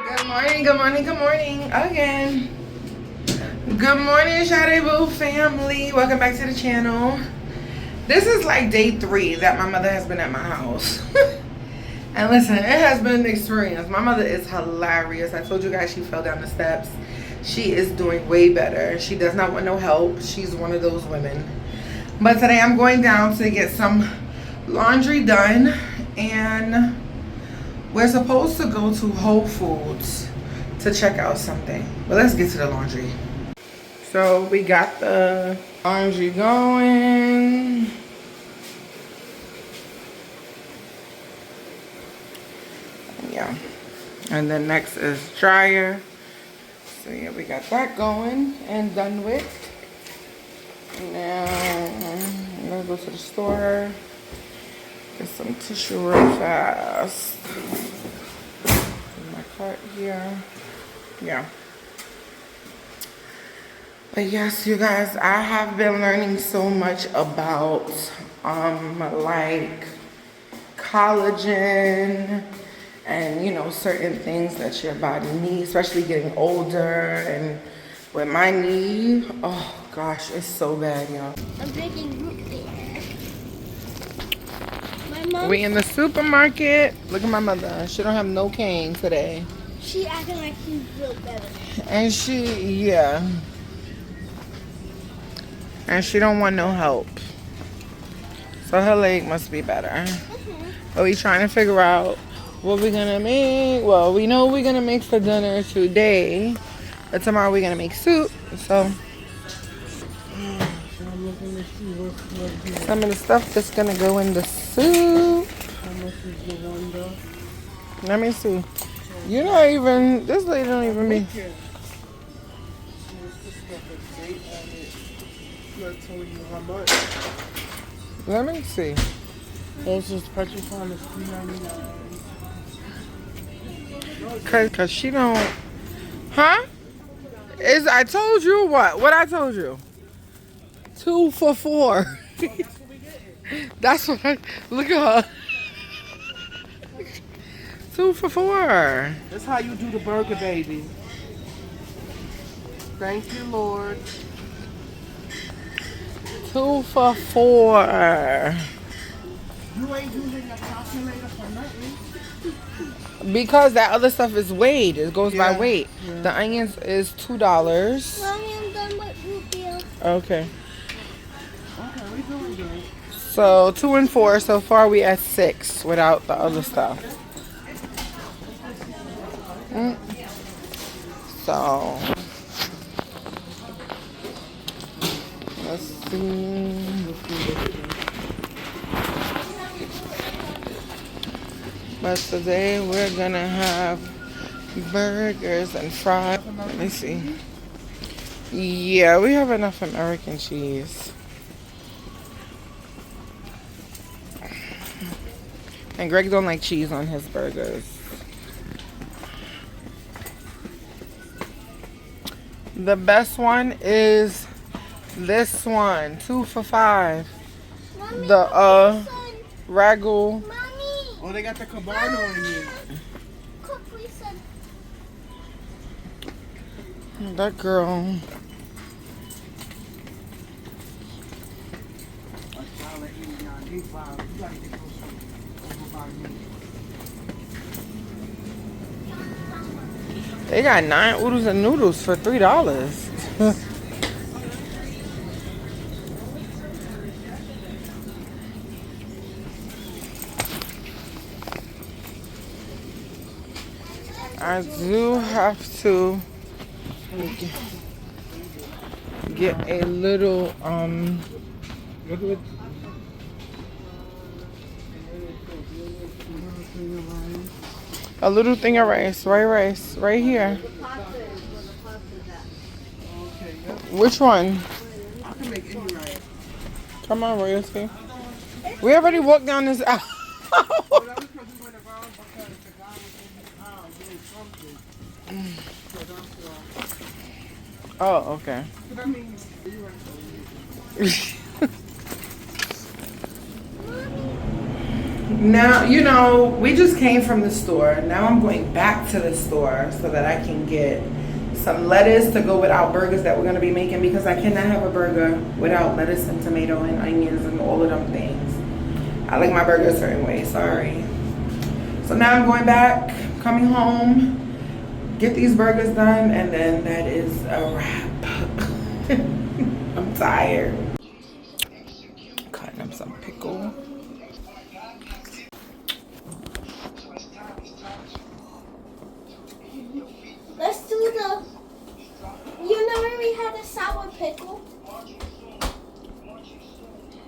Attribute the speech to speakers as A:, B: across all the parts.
A: Good morning, good morning, good morning again. Good morning, Shade Boo family. Welcome back to the channel. This is like day 3 that my mother has been at my house. And listen, it has been an experience. My mother is hilarious. I told you guys she fell down the steps. She is doing way better. She does not want no help. She's one of those women. But today I'm going down to get some laundry done, and we're supposed to go to Whole Foods to check out something. But let's get to the laundry. So we got the laundry going. Yeah. And then next is dryer. So yeah, we got that going and done with. Now I'm gonna go to the store, get some tissue real fast. In my cart here. Yeah. But yes, you guys, I have been learning so much about like collagen and certain things that your body needs, especially getting older. And with my knee, oh gosh, it's so bad, y'all.
B: I'm drinking root beer. My mom.
A: We in the supermarket. Look at my mother. She don't have no cane today.
B: She acting like she's real better.
A: And yeah. And she don't want no help. So her leg must be better. But we trying to figure out what we're gonna make. Well, we know we're gonna make for dinner today. But tomorrow we're gonna make soup. So some of the stuff that's gonna go in the soup. Let me see. You're not even, this lady don't even be. Let me see.
C: It's just purchase on is $3.99.
A: Cause she don't, huh? I told you what? What I told you? 2 for $4. That's what I, look at her. 2 for $4.
C: That's how you do the burger, baby. Thank you, Lord.
A: 2 for $4.
C: You ain't using a calculator for nothing.
A: Because that other stuff is weighed. It goes by
C: Yeah,
A: weight.
C: yeah.
A: The onions is $2.
B: Mommy, I'm done with root beer.
A: Okay.
C: Okay, we doing good.
A: So 2 and 4. So far we at 6 without the other stuff. So let's see. But today we're gonna have burgers and fries. Let me see. Yeah, we have enough American cheese. And Greg don't like cheese on his burgers. The best one is this one, 2 for $5.
B: Mommy,
A: The
B: son.
A: ragu.
B: Mommy.
C: Oh, they got the cabana in here.
B: Cookie, son.
A: That girl. They got 9 oodles and noodles for $3. I do have to get a little a little thing of rice, white rice, right here. Which one?
C: I can make any rice.
A: Come on, royalty. We already walked down this aisle.
C: Well, that was because we went around because the guy was in his house doing something. So that's why.
A: Oh, okay.
C: But I mean, you right.
A: Now, you know, we just came from the store. Now I'm going back to the store so that I can get some lettuce to go with our burgers that we're going to be making, because I cannot have a burger without lettuce and tomato and onions and all of them things. I like my burger a certain way, sorry. So now I'm going back, coming home, get these burgers done, and then that is a wrap. I'm tired. Cutting up some pickle.
B: Let's do the. You know when we had a sour pickle?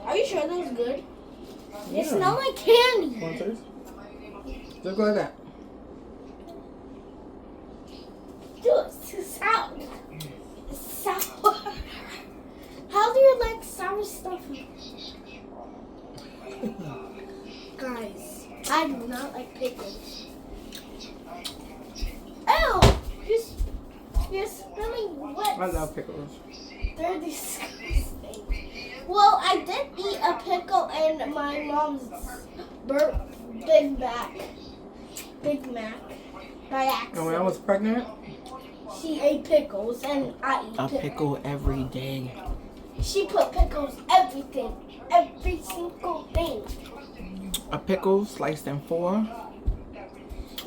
B: Are you sure that was good? It smelled like candy.
C: Want to taste? Just go like that.
B: Dude, it's too sour. It's sour. How do you like sour stuff? Guys, I do not like pickles. Ew! You're smelling wet.
C: I love pickles.
B: They're disgusting. Well, I did eat a pickle in my mom's Big Mac by accident.
C: And when I was pregnant,
B: She ate pickles and I eat
A: A
B: pickles.
A: pickle every day.
B: She put pickles everything. Every single thing.
A: A pickle sliced in 4.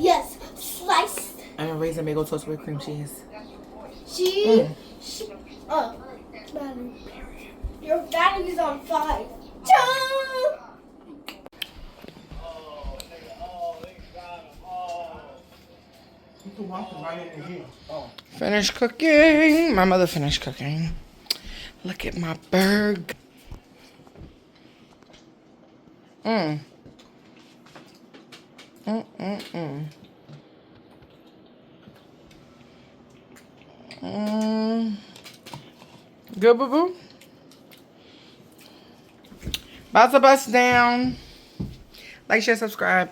B: Yes, sliced.
A: And a raisin bagel toast with cream cheese.
B: Battery. Your battery's on 5.
C: you can walk right in here. Oh.
A: Finished cooking. My mother finished cooking. Look at my burger. Mm. Good, boo boo. About to bust down. Like, share, subscribe.